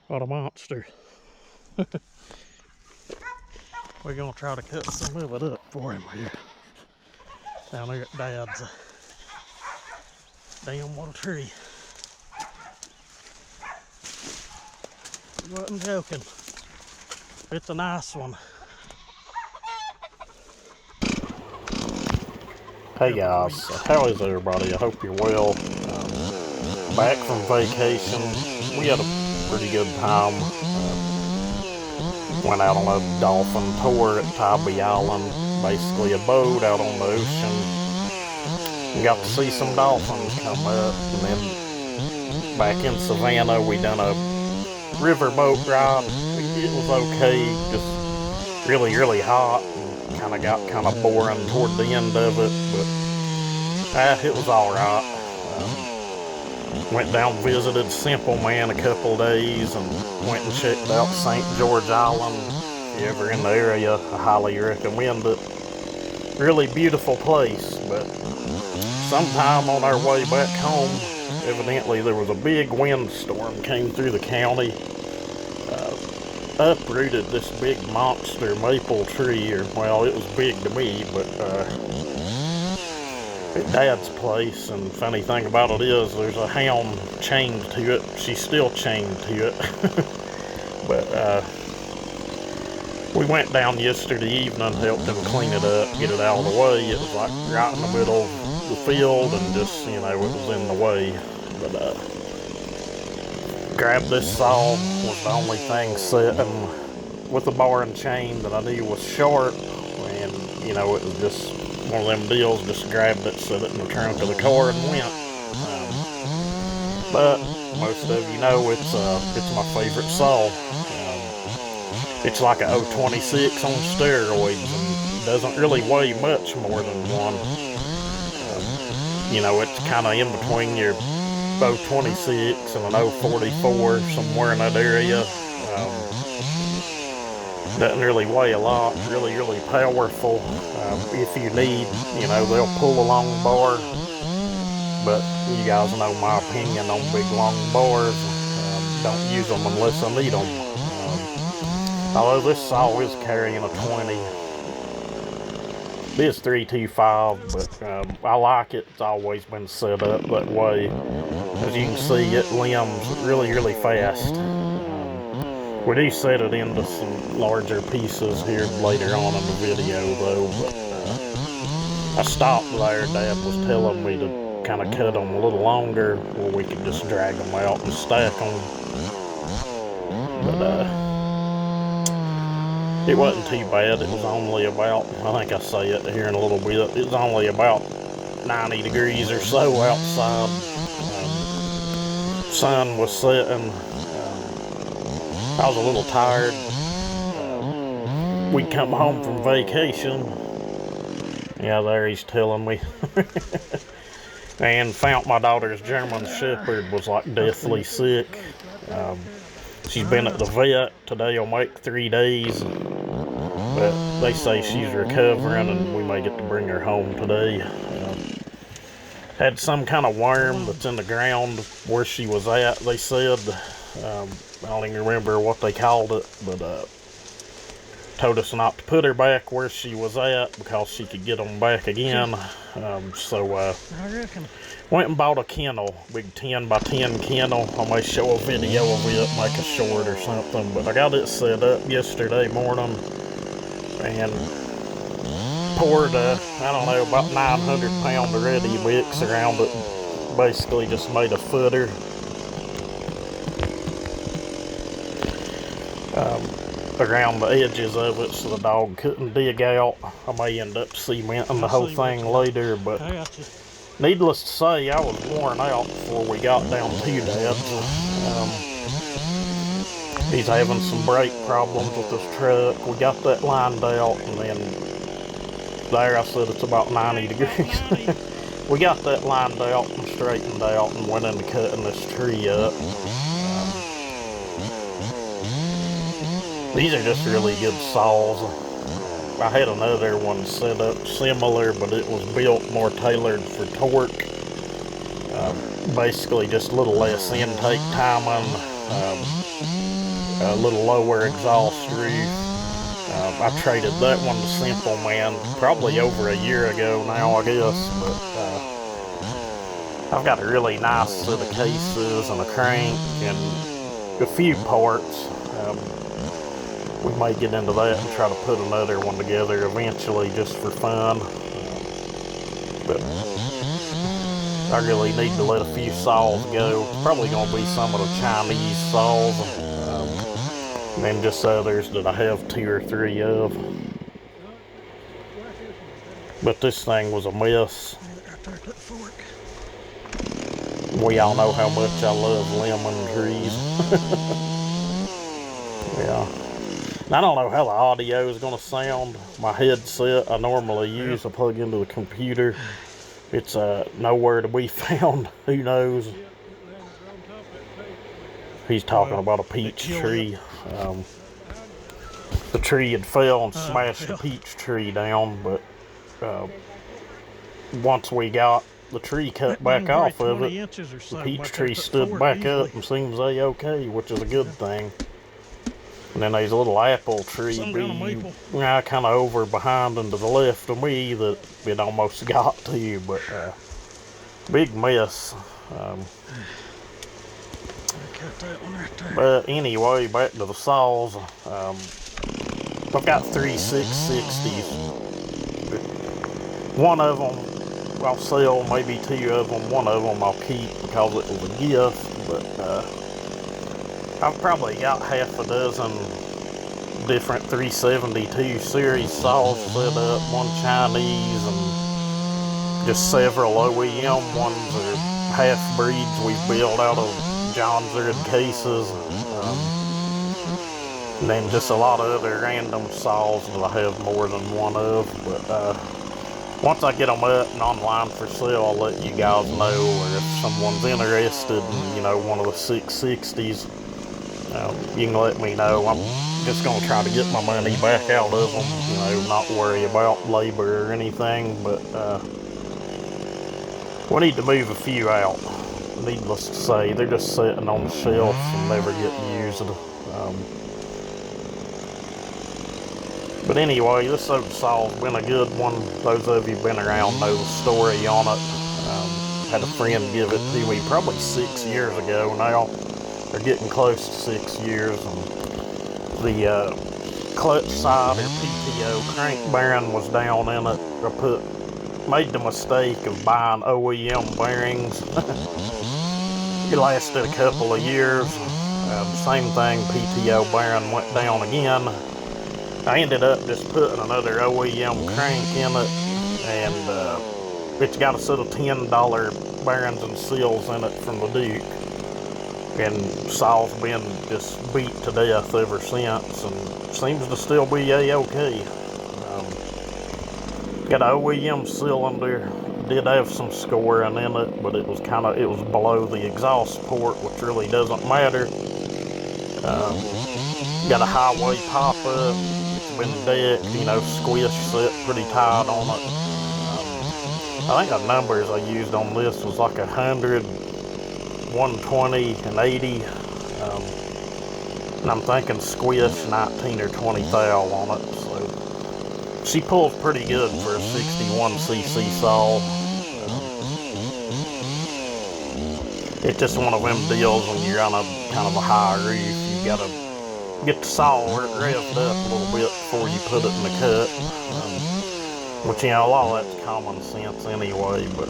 What a monster. We're gonna try to cut some of it up for him here. Down there at Dad's damn little tree. Wasn't joking. It's a nice one. Hey guys, how is everybody? I hope you're well. Back from vacation, we had a pretty good time. Went out on a dolphin tour at Tybee Island, basically a boat out on the ocean. We got to see some dolphins come up, and then back in Savannah we done a riverboat ride. It was okay, just really hot. Got kind of boring toward the end of it, but it was alright. Went down, visited Simple Man a couple days, and went and checked out St. George Island. If you're ever in the area, I highly recommend it. Really beautiful place, but sometime on our way back home, evidently there was a big windstorm came through the county. Uprooted this big monster maple tree, or well, it was big to me, but at Dad's place. And funny thing about it is there's a hound chained to it. She's still chained to it. But we went down yesterday evening, helped them clean it up, get it out of the way. It was like right in the middle of the field, and just, you know, it was in the way. But grabbed this saw, was the only thing sitting with the bar and chain that I knew was sharp, and you know, it was just one of them deals. Just grabbed it, set it in the trunk of the car, and went. But most of you know it's my favorite saw. It's like a 026 on steroids, and doesn't really weigh much more than one. You know, it's kind of in between your 026 and an 044, somewhere in that area. Doesn't really weigh a lot, really powerful. If you need, you know, they'll pull a long bar, but you guys know my opinion on big long bars. Don't use them unless I need them. Although this saw is carrying a 20. This 325, but I like it. It's always been set up that way. As you can see, it limbs really fast. We do set it into some larger pieces here later on in the video, though. But I stopped there. Dad was telling me to kind of cut them a little longer, where we could just drag them out and stack them. But it wasn't too bad. It was only about, I think I say it here in a little bit, it was only about 90 degrees or so outside. Sun was setting. I was a little tired. We come home from vacation. Yeah, there he's telling me. And found my daughter's German Shepherd was like deathly sick. She's been at the vet. Today will make 3 days. But they say she's recovering, and we may get to bring her home today. Had some kind of worm that's in the ground where she was at, they said. I don't even remember what they called it, but told us not to put her back where she was at because she could get them back again. So went and bought a kennel, big 10 by 10 kennel. I may show a video of it, make a short or something, but I got it set up yesterday morning and poured I don't know, about 900 pound of ready mix around it. Basically just made a footer. Around the edges of it so the dog couldn't dig out. I may end up cementing the whole thing later, but needless to say, I was worn out before we got down to Dad's. He's having some brake problems with his truck. We got that lined out, and then there I said it's about 90 degrees. We got that lined out and straightened out and went into cutting this tree up. These are just really good saws. I had another one set up similar, but it was built more tailored for torque. Basically just a little less intake timing, a little lower exhaust roof. I traded that one to Simple Man probably over a year ago now, I guess, but I've got a really nice set of cases and a crank and a few parts. We may get into that and try to put another one together eventually just for fun. But I really need to let a few saws go. It's probably going to be some of the Chinese saws, and then just others that I have 2 or 3 of. But this thing was a mess. We all know how much I love lemon trees. Yeah. And I don't know how the audio is going to sound. My headset I normally use, I plug into the computer. It's nowhere to be found. Who knows? He's talking about a peach tree. The tree had fell and smashed the peach tree down, but once we got the tree cut back off of it, the peach tree stood back up and seems a-okay, which is a good thing. And then there's a little apple tree kind of over behind and to the left of me that it almost got to, but big mess. But anyway, back to the saws. I've got 3 660s. One of them I'll sell, maybe 2 of them. One of them I'll keep because it was a gift, but I've probably got half a dozen different 372 series saws set up, one Chinese and just several OEM ones or half breeds we've built out of Johnsrud cases. And then just a lot of other random saws that I have more than one of. But once I get them up and online for sale, I'll let you guys know. Or if someone's interested in, one of the 660s, you can let me know. I'm just going to try to get my money back out of them, not worry about labor or anything. But we need to move a few out. Needless to say, they're just sitting on the shelf and never get used. But anyway, this oak saw's been a good one. Those of you been around know the story on it. Had a friend give it to me probably 6 years ago now. They're getting close to 6 years. And the clutch side or PTO crank bearing was down in it. I made the mistake of buying OEM bearings. It lasted a couple of years. Same thing, PTO bearing went down again. I ended up just putting another OEM crank in it, and it's got a set of $10 bearings and seals in it from the Duke. And saw's been just beat to death ever since, and seems to still be a-okay. Got an OEM cylinder, did have some scoring in it, but it was below the exhaust port, which really doesn't matter. Got a Hyway pop-up, it's been decked, squish set pretty tight on it. I think the numbers I used on this was like 100, 120, and 80. And I'm thinking squish 19 or 20 thou on it, so she pulls pretty good for a 61cc saw. It's just one of them deals when you're on a kind of a high roof, you gotta get the saw revved up a little bit before you put it in the cut. Which, a lot of that's common sense anyway, but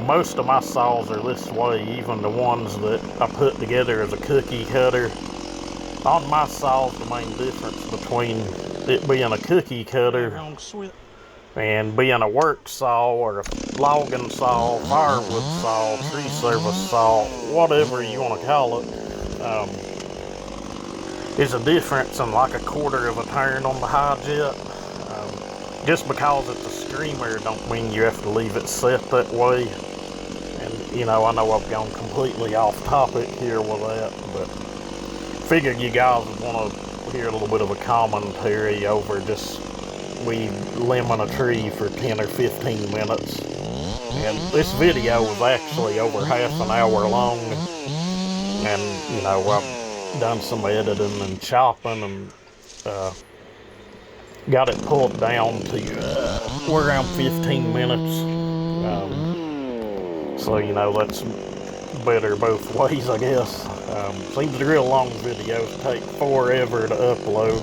most of my saws are this way, even the ones that I put together as a cookie cutter. On my saws, the main difference between it being a cookie cutter and being a work saw or a logging saw, firewood saw, tree service saw, whatever you want to call it, is a difference in like a quarter of a turn on the high jet. Just because it's a screamer don't mean you have to leave it set that way. And I know I've gone completely off topic here with that, but figured you guys would want to hear a little bit of a commentary over just me limbing a tree for 10 or 15 minutes. And this video was actually over half an hour long. And, you know, I've done some editing and chopping and got it pulled down to around 15 minutes. So, you know, that's better both ways, I guess. Seems real long videos take forever to upload.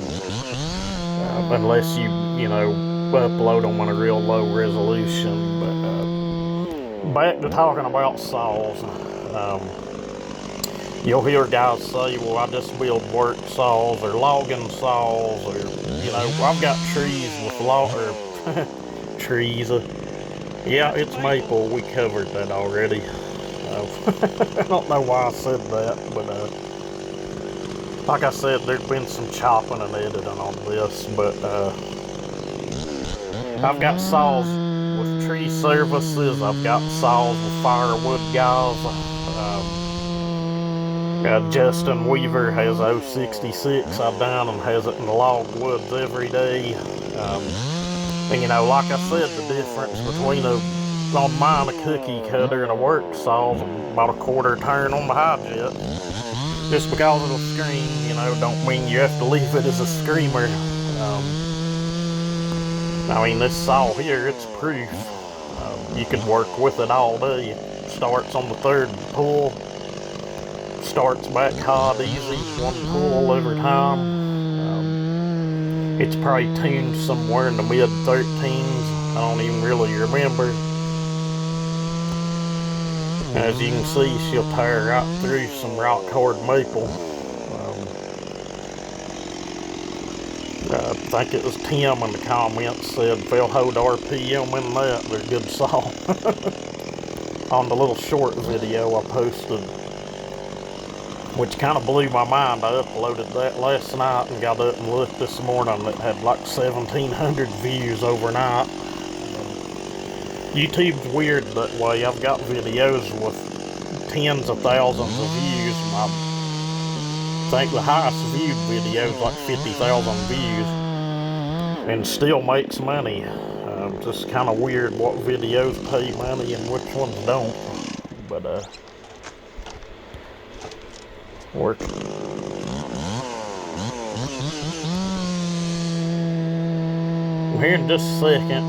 Unless you know, upload them on a real low resolution. But back to talking about saws. You'll hear guys say, well, I just build work saws or logging saws, or, you know, I've got trees with trees. Yeah, it's maple. We covered that already. I don't know why I said that, but like I said, there's been some chopping and editing on this, but I've got saws with tree services. I've got saws with firewood guys. Justin Weaver has 066 I done and has it in the logwoods every day. And you know, like I said, the difference between on mine a cookie cutter and a work saw is about a quarter turn on the high jet. Just because it'll scream, you know, don't mean you have to leave it as a screamer. I mean, this saw here, it's proof. You can work with it all day. It starts on the third pull, starts back hot easy, one pull every time. It's probably tuned somewhere in the mid-13s. I don't even really remember. As you can see, she'll tear right through some rock-hard maple. I think it was Tim in the comments said, "Phil, hold RPM in that, they're good saw." On the little short video I posted, which kind of blew my mind. I uploaded that last night and got up and looked this morning. It had like 1,700 views overnight. YouTube's weird that way. I've got videos with tens of thousands of views. I think the highest viewed video is like 50,000 views and still makes money. Just kind of weird what videos pay money and which ones don't. But work. Here in just a second,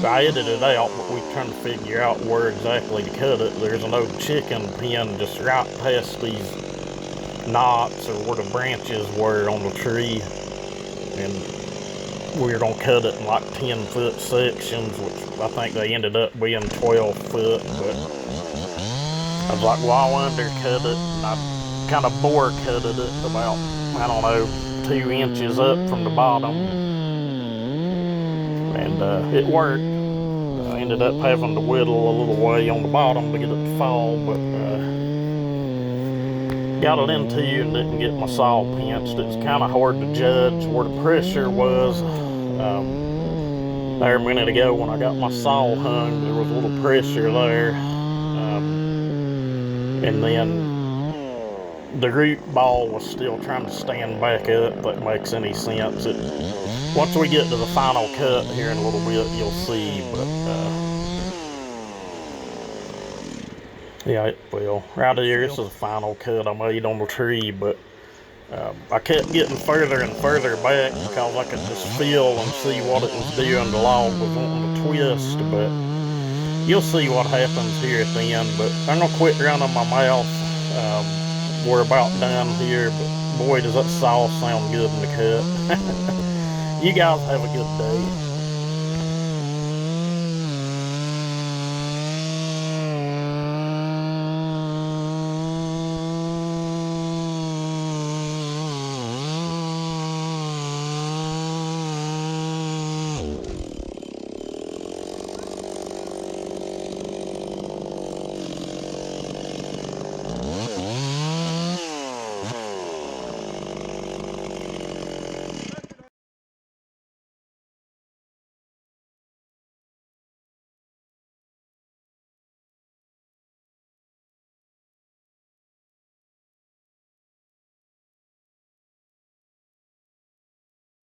I edited it out, but we're trying to figure out where exactly to cut it. There's an old chicken pen just right past these knots or where the branches were on the tree, and we're gonna cut it in like 10-foot sections, which I think they ended up being 12 foot, but I was like, well, I'll undercut it, and I kind of bore cutted it about, I don't know, 2 inches up from the bottom, and it worked. I ended up having to whittle a little way on the bottom to get it to fall, but got it into and didn't get my saw pinched. It was kind of hard to judge where the pressure was. There a minute ago when I got my saw hung, there was a little pressure there, and then the root ball was still trying to stand back up, if that makes any sense. Once we get to the final cut here in a little bit, you'll see, but yeah, it will. Right here, this is the final cut I made on the tree, but I kept getting further and further back because I could just feel and see what it was doing. The log was wanting to twist, but you'll see what happens here at the end. But I'm gonna quit running my mouth. We're about done here, but boy, does that saw sound good in the cut. You guys have a good day.